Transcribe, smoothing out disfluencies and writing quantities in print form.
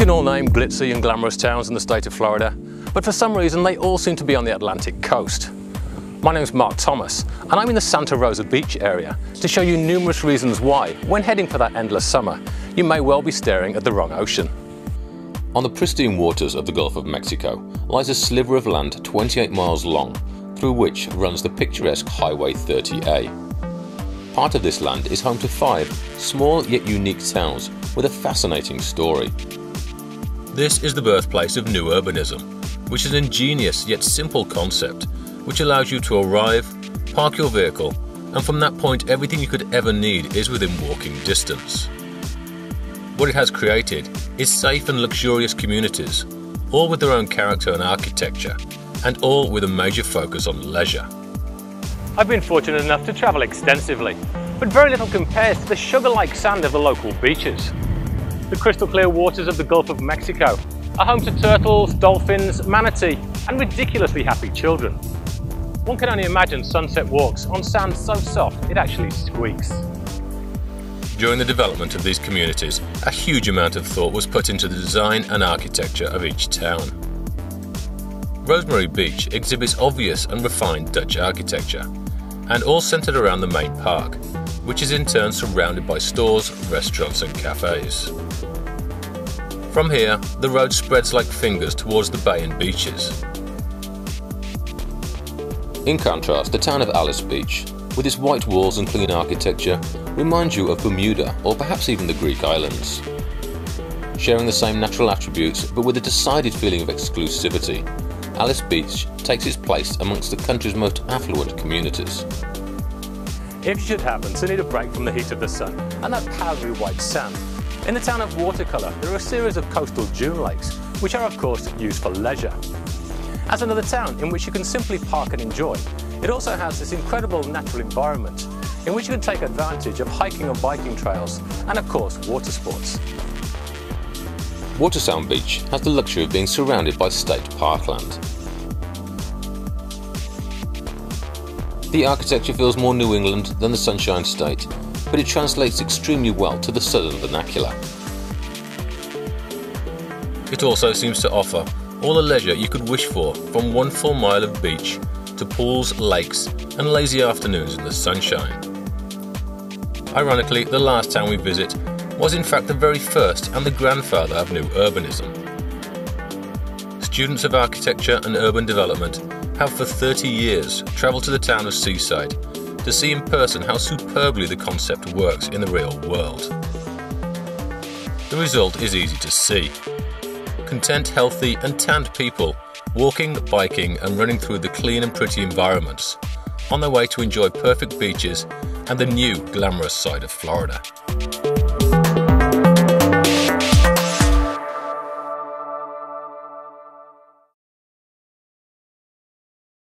can all name glitzy and glamorous towns in the state of Florida, but for some reason they all seem to be on the Atlantic coast. My name is Mark Thomas, and I'm in the Santa Rosa Beach area to show you numerous reasons why, when heading for that endless summer, you may well be staring at the wrong ocean. On the pristine waters of the Gulf of Mexico lies a sliver of land 28 miles long, through which runs the picturesque Highway 30A. Part of this land is home to 5 small yet unique towns with a fascinating story. This is the birthplace of new urbanism, which is an ingenious yet simple concept which allows you to arrive, park your vehicle, and from that point everything you could ever need is within walking distance. What it has created is safe and luxurious communities, all with their own character and architecture, and all with a major focus on leisure. I've been fortunate enough to travel extensively, but very little compares to the sugar-like sand of the local beaches. The crystal clear waters of the Gulf of Mexico are home to turtles, dolphins, manatee, and ridiculously happy children. One can only imagine sunset walks on sand so soft it actually squeaks. During the development of these communities, a huge amount of thought was put into the design and architecture of each town. Rosemary Beach exhibits obvious and refined Dutch architecture, and all centered around the main park, which is in turn surrounded by stores, restaurants and cafes. From here, the road spreads like fingers towards the bay and beaches. In contrast, the town of Alice Beach, with its white walls and clean architecture, reminds you of Bermuda or perhaps even the Greek islands. Sharing the same natural attributes but with a decided feeling of exclusivity, Alice Beach takes its place amongst the country's most affluent communities. If you should happen to need a break from the heat of the sun and that powdery white sand, in the town of Watercolor there are a series of coastal dune lakes, which are of course used for leisure. As another town in which you can simply park and enjoy, it also has this incredible natural environment in which you can take advantage of hiking and biking trails and of course water sports. Watersound Beach has the luxury of being surrounded by state parkland. The architecture feels more New England than the Sunshine State, but it translates extremely well to the southern vernacular. It also seems to offer all the leisure you could wish for, from 1 full mile of beach to pools, lakes and lazy afternoons in the sunshine. Ironically, the last town we visit was in fact the very first and the grandfather of new urbanism. Students of architecture and urban development have for 30 years travelled to the town of Seaside to see in person how superbly the concept works in the real world. The result is easy to see. Content, healthy and tanned people walking, biking and running through the clean and pretty environments on their way to enjoy perfect beaches and the new glamorous side of Florida.